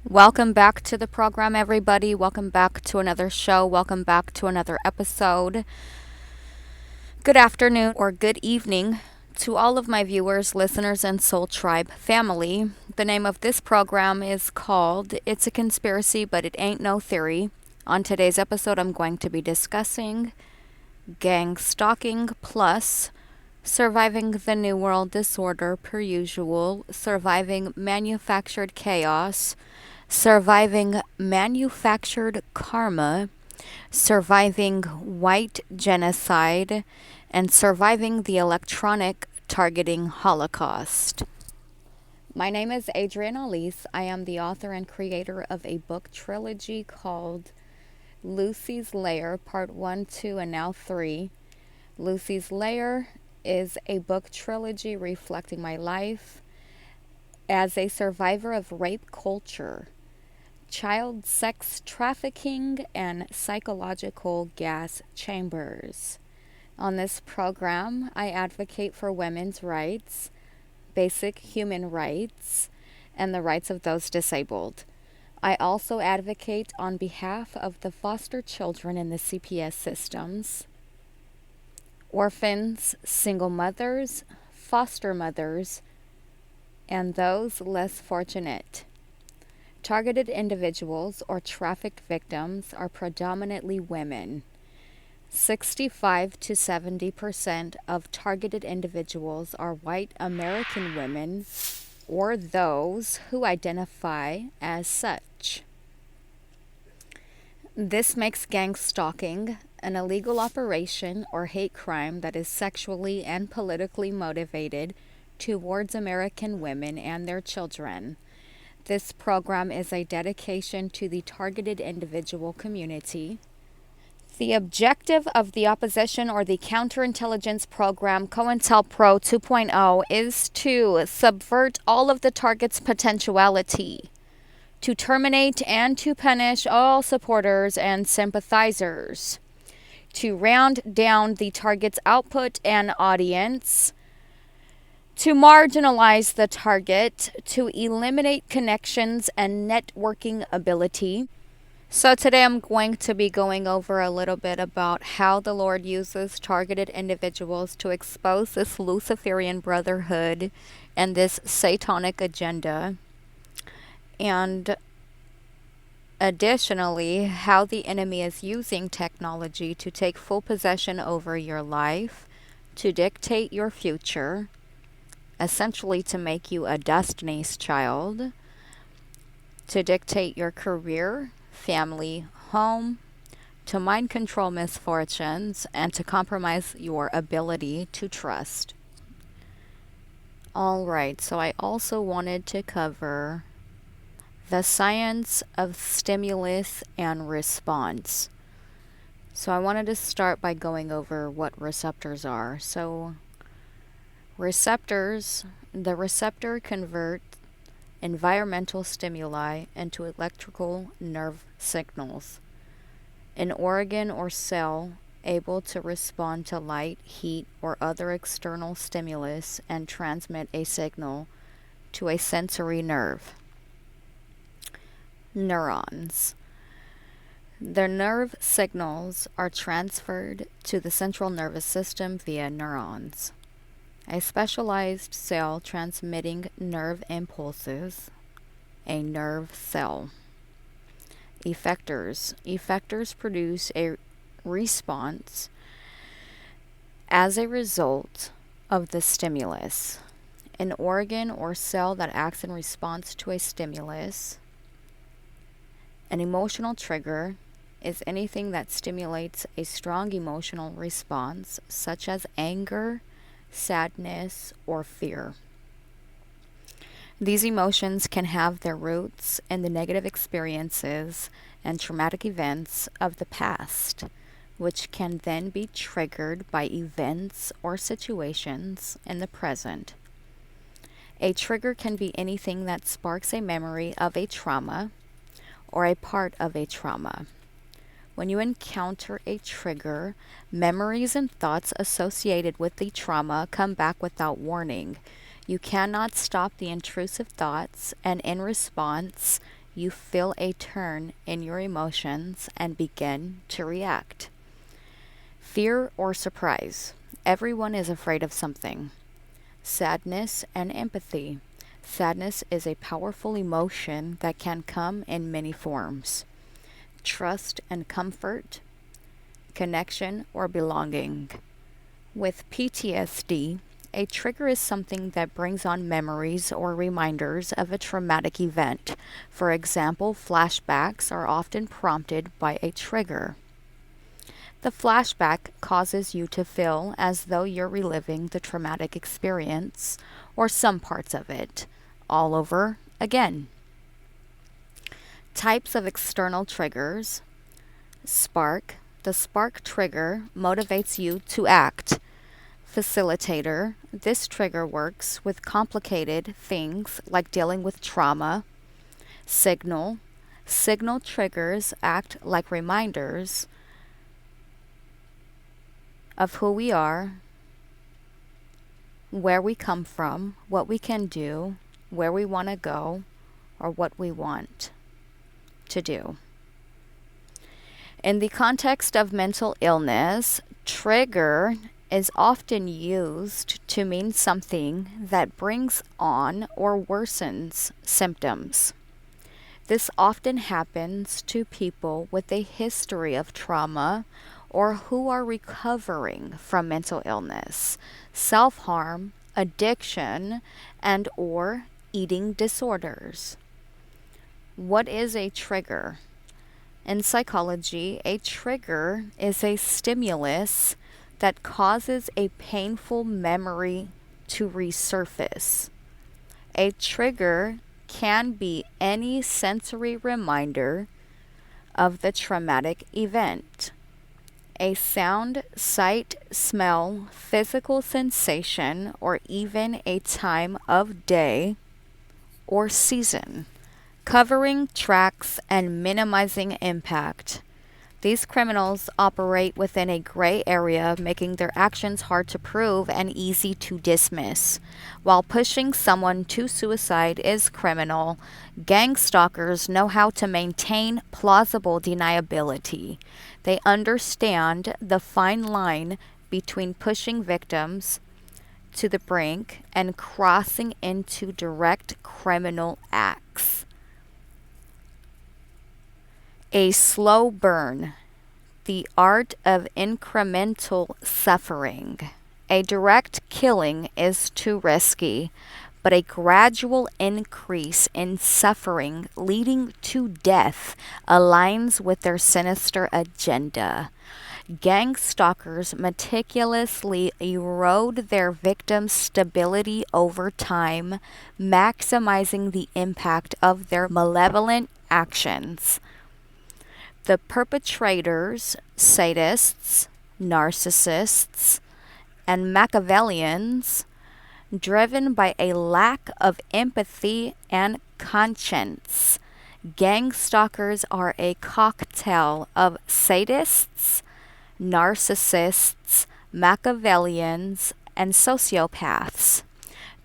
Welcome back to the program, everybody. Welcome back to another show. Welcome back to another episode. Good afternoon or good evening to all of my viewers, listeners, and Soul Tribe family. The name of this program is called It's a Conspiracy, but It Ain't No Theory. On today's episode, I'm going to be discussing gang stalking plus surviving the New World Disorder per usual, surviving manufactured chaos, surviving manufactured karma, surviving white genocide, and surviving the electronic targeting Holocaust. My name is Adrienne Alese. I am the author and creator of a book trilogy called Lucy's Lair, Part 1, 2, and now 3. Lucy's Lair is a book trilogy reflecting my life as a survivor of rape culture, child sex trafficking, and psychological gas chambers. On this program, I advocate for women's rights, basic human rights, and the rights of those disabled. I also advocate on behalf of the foster children in the CPS systems, orphans, single mothers, foster mothers, and those less fortunate. Targeted individuals or trafficked victims are predominantly women. 65 to 70% of targeted individuals are white American women or those who identify as such. This makes gang stalking an illegal operation or hate crime that is sexually and politically motivated towards American women and their children. This program is a dedication to the targeted individual community. The objective of the opposition or the counterintelligence program COINTELPRO 2.0 is to subvert all of the target's potentiality, to terminate and to punish all supporters and sympathizers, to round down the target's output and audience, to marginalize the target, to eliminate connections and networking ability. So today I'm going to be going over a little bit about how the Lord uses targeted individuals to expose this Luciferian brotherhood and this satanic agenda. And additionally, how the enemy is using technology to take full possession over your life, to dictate your future, essentially to make you a Destiny's Child, to dictate your career, family, home, to mind control misfortunes, and to compromise your ability to trust. Alright, so I also wanted to cover the science of stimulus and response. So I wanted to start by going over what receptors are. So receptors, the receptor converts environmental stimuli into electrical nerve signals. An organ or cell able to respond to light, heat, or other external stimulus and transmit a signal to a sensory nerve. Neurons. The nerve signals are transferred to the central nervous system via neurons, a specialized cell transmitting nerve impulses, a nerve cell. Effectors. Effectors produce a response as a result of the stimulus. An organ or cell that acts in response to a stimulus. An emotional trigger is anything that stimulates a strong emotional response, such as anger, sadness, or fear. These emotions can have their roots in the negative experiences and traumatic events of the past, which can then be triggered by events or situations in the present. A trigger can be anything that sparks a memory of a trauma or a part of a trauma. When you encounter a trigger, memories and thoughts associated with the trauma come back without warning. You cannot stop the intrusive thoughts, and in response, you feel a turn in your emotions and begin to react. Fear or surprise. Everyone is afraid of something. Sadness and empathy. Sadness is a powerful emotion that can come in many forms. Trust and comfort. Connection or belonging. With PTSD, a trigger is something that brings on memories or reminders of a traumatic event. For example, flashbacks are often prompted by a trigger. The flashback causes you to feel as though you're reliving the traumatic experience, or some parts of it, all over again. Types of external triggers. Spark. The spark trigger motivates you to act. Facilitator. This trigger works with complicated things like dealing with trauma. Signal. Signal triggers act like reminders of who we are, where we come from, what we can do, where we want to go, or what we want to do. In the context of mental illness, trigger is often used to mean something that brings on or worsens symptoms. This often happens to people with a history of trauma or who are recovering from mental illness, self-harm, addiction, and or eating disorders. What is a trigger? In psychology, a trigger is a stimulus that causes a painful memory to resurface. A trigger can be any sensory reminder of the traumatic event. A sound, sight, smell, physical sensation, or even a time of day or season. Covering tracks and minimizing impact. These criminals operate within a gray area, making their actions hard to prove and easy to dismiss. While pushing someone to suicide is criminal, gang stalkers know how to maintain plausible deniability. They understand the fine line between pushing victims to the brink and crossing into direct criminal acts. A slow burn, the art of incremental suffering. A direct killing is too risky, but a gradual increase in suffering leading to death aligns with their sinister agenda. Gang stalkers meticulously erode their victims' stability over time, maximizing the impact of their malevolent actions. The perpetrators, sadists, narcissists, and Machiavellians, driven by a lack of empathy and conscience. Gang stalkers are a cocktail of sadists, narcissists, Machiavellians, and sociopaths.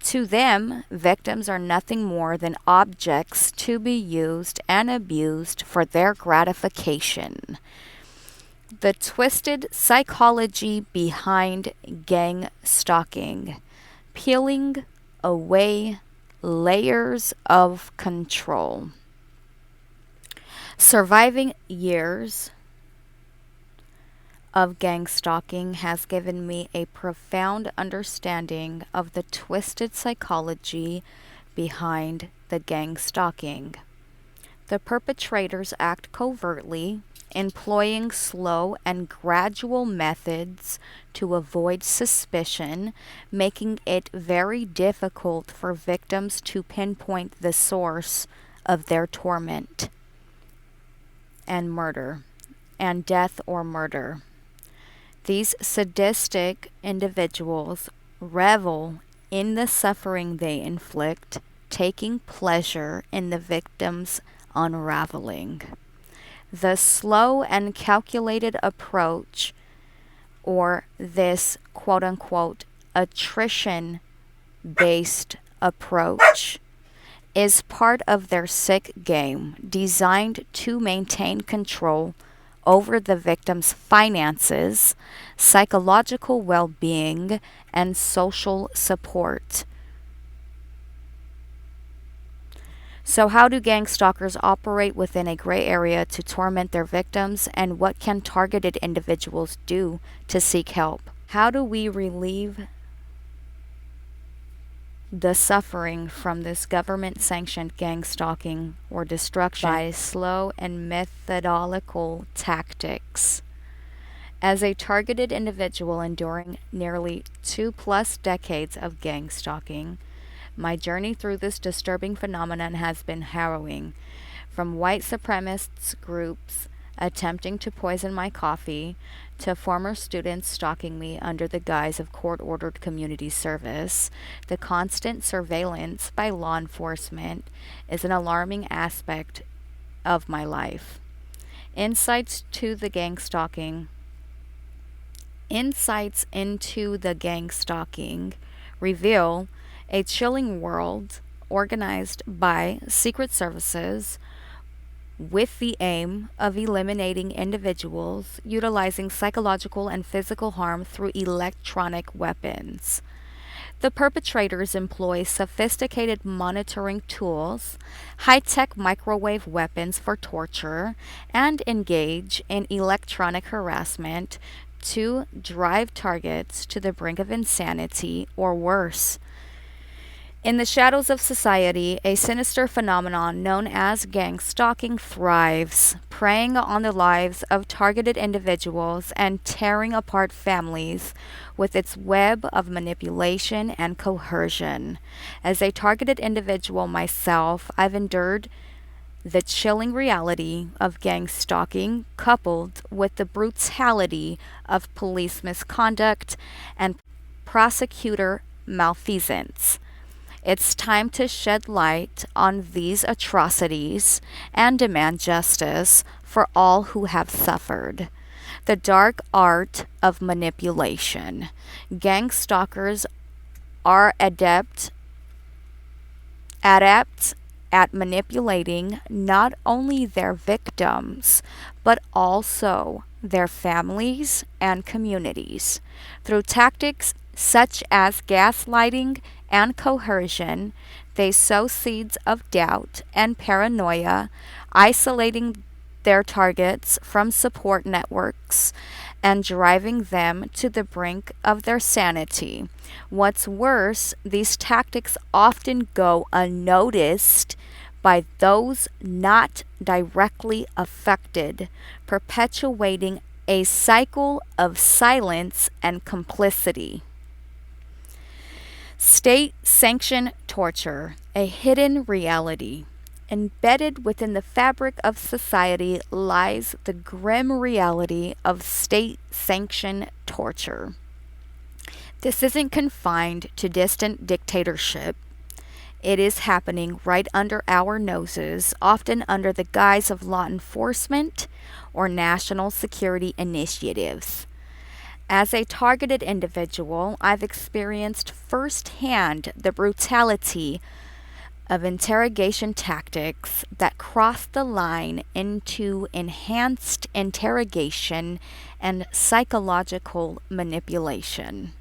To them, victims are nothing more than objects to be used and abused for their gratification. The twisted psychology behind gang stalking, peeling away layers of control. Surviving years of gang stalking has given me a profound understanding of the twisted psychology behind the gang stalking. The perpetrators act covertly, employing slow and gradual methods to avoid suspicion, making it very difficult for victims to pinpoint the source of their torment and murder, and death or murder. These sadistic individuals revel in the suffering they inflict, taking pleasure in the victim's unraveling. The slow and calculated approach, or this quote-unquote attrition-based approach, is part of their sick game designed to maintain control over the victim's finances, psychological well-being, and social support. So how do gang stalkers operate within a gray area to torment their victims, and what can targeted individuals do to seek help? How do we relieve the suffering from this government-sanctioned gang stalking or destruction by slow and methodical tactics? As a targeted individual enduring nearly 2+ decades of gang stalking, my journey through this disturbing phenomenon has been harrowing. From white supremacist groups attempting to poison my coffee, to former students stalking me under the guise of court-ordered community service, the constant surveillance by law enforcement is an alarming aspect of my life. Insights into the gang stalking reveal a chilling world organized by secret services with the aim of eliminating individuals utilizing psychological and physical harm through electronic weapons. The perpetrators employ sophisticated monitoring tools, high-tech microwave weapons for torture, and engage in electronic harassment to drive targets to the brink of insanity or worse. In the shadows of society, a sinister phenomenon known as gang stalking thrives, preying on the lives of targeted individuals and tearing apart families with its web of manipulation and coercion. As a targeted individual myself, I've endured the chilling reality of gang stalking, coupled with the brutality of police misconduct and prosecutor malfeasance. It's time to shed light on these atrocities and demand justice for all who have suffered. The dark art of manipulation. Gang stalkers are adept at manipulating not only their victims, but also their families and communities. Through tactics such as gaslighting and coercion, they sow seeds of doubt and paranoia, isolating their targets from support networks and driving them to the brink of their sanity. What's worse, these tactics often go unnoticed by those not directly affected, perpetuating a cycle of silence and complicity. State-sanctioned torture, a hidden reality. Embedded within the fabric of society lies the grim reality of state-sanctioned torture. This isn't confined to distant dictatorship. It is happening right under our noses, often under the guise of law enforcement or national security initiatives. As a targeted individual, I've experienced firsthand the brutality of interrogation tactics that cross the line into enhanced interrogation and psychological manipulation.